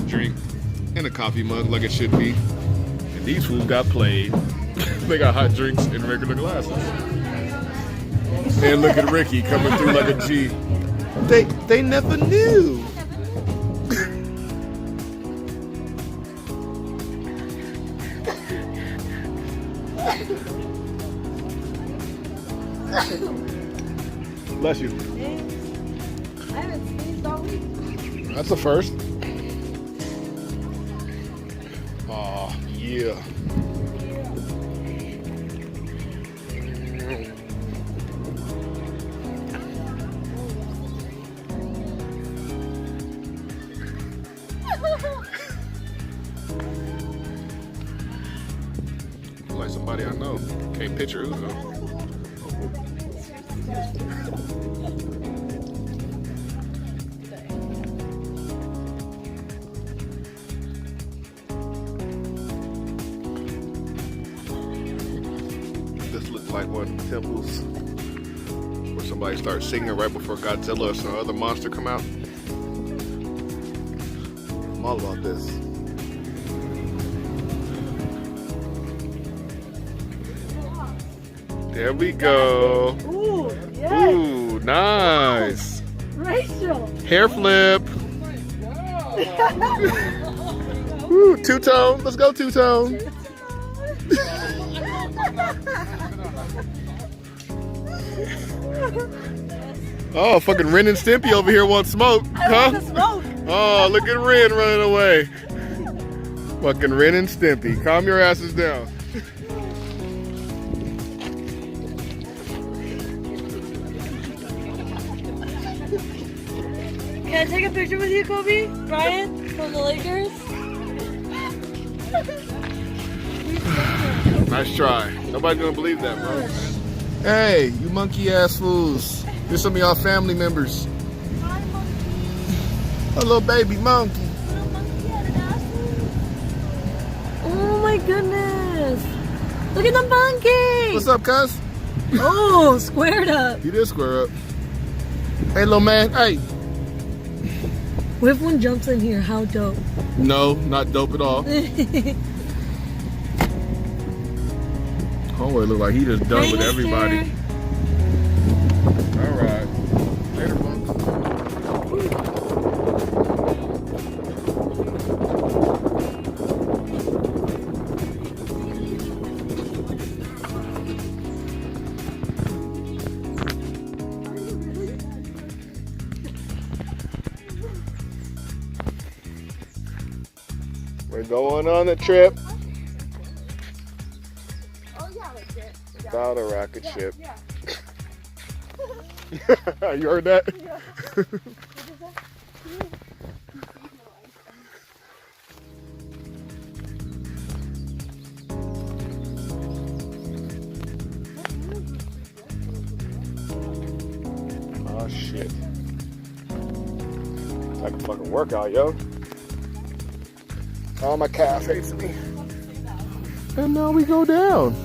drink and a coffee mug like it should be. And these fools got played. They got hot drinks in regular glasses. And look at Ricky coming through like a G. They never knew. Bless you. I haven't sneezed all week. That's a first. Oh, yeah. Like somebody I know. Can't picture who though. This looks like one of the temples where somebody starts singing right before Godzilla or some other monster come out. I'm all about this. There we go. Ooh, yes. Ooh, nice. Rachel. Hair flip. Ooh, two-tone. Let's go two-tone. Oh, fucking Ren and Stimpy over here want smoke. I want to smoke. Oh, look at Ren running away. Fucking Ren and Stimpy. Calm your asses down. Can I take a picture with you, Kobe? Brian from the Lakers? Nice try. Nobody's gonna believe that, bro. Hey, you monkey ass fools. Here's some of y'all family members. Hi, monkey. A little baby monkey. Little monkey at an asshole. Oh my goodness. Look at the monkey. What's up, cuz? Oh, squared up. You did square up. Hey, little man. Hey. What if one jumps in here? How dope. No, not dope at all. Homeboy look like he just done with everybody. All right. Later, folks. We're going on a trip. About a rocket ship. Yeah. You heard that? Yeah. Oh shit. Like a fucking workout, yo. Oh, my calf hates me. And now we go down.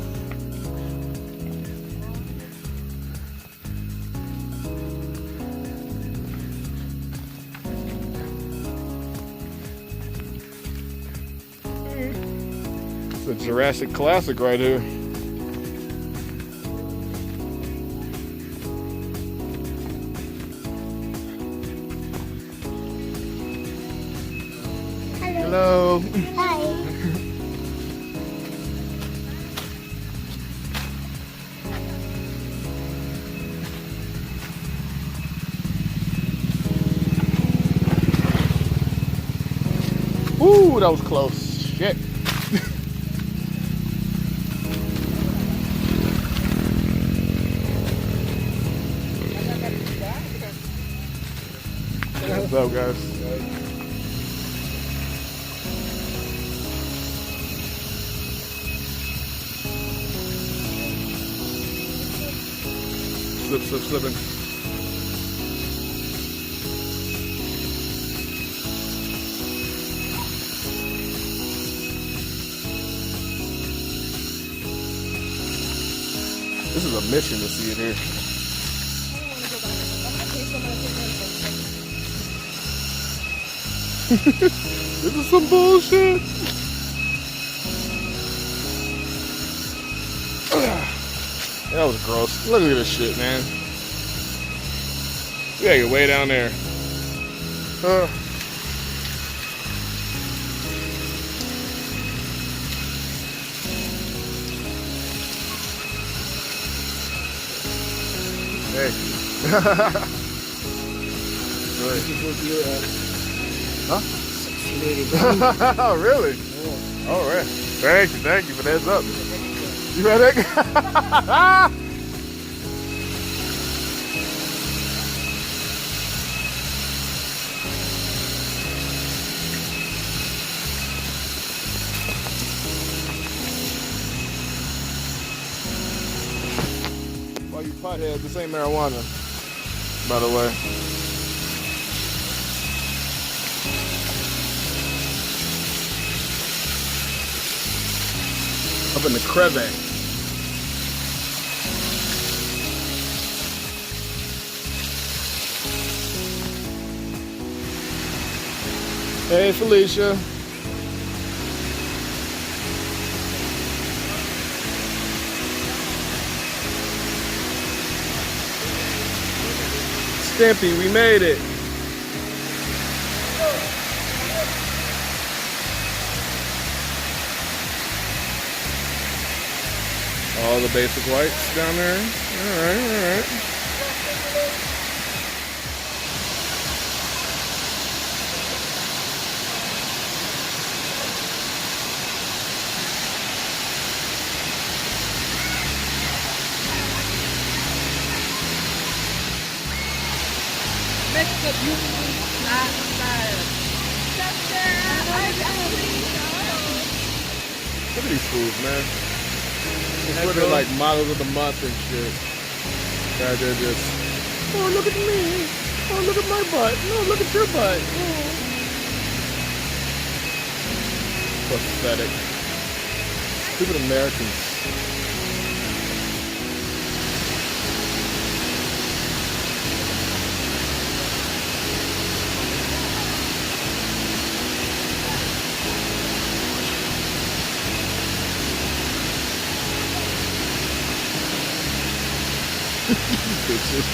It's a Jurassic classic right here. Hello. Hi. Ooh, that was close. Shit. What's up, guys? Slipping. This is a mission to see it here. This is some bullshit. That was gross. Look at this shit, man. You gotta get way down there. Hey. Huh? Oh, really? Yeah. All right. Thank you for the heads up. You ready? Well, you potheads, this ain't marijuana, by the way. Up in the crevasse. Hey, Felicia. Stimpy, we made it. All the basic whites down there. All right. Look at these fools, man. It's literally like models of the month and shit. God, they're just, oh, look at me. Oh, look at my butt. No, look at your butt. Oh. Pathetic. Stupid Americans. Bitches.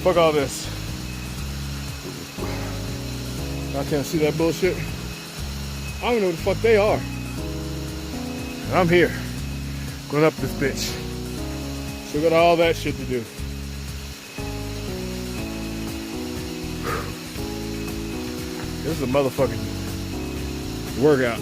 Fuck all this. I can't see that bullshit. I don't even know what the fuck they are. And I'm here, going up this bitch. So we got all that shit to do. This is a motherfucking workout.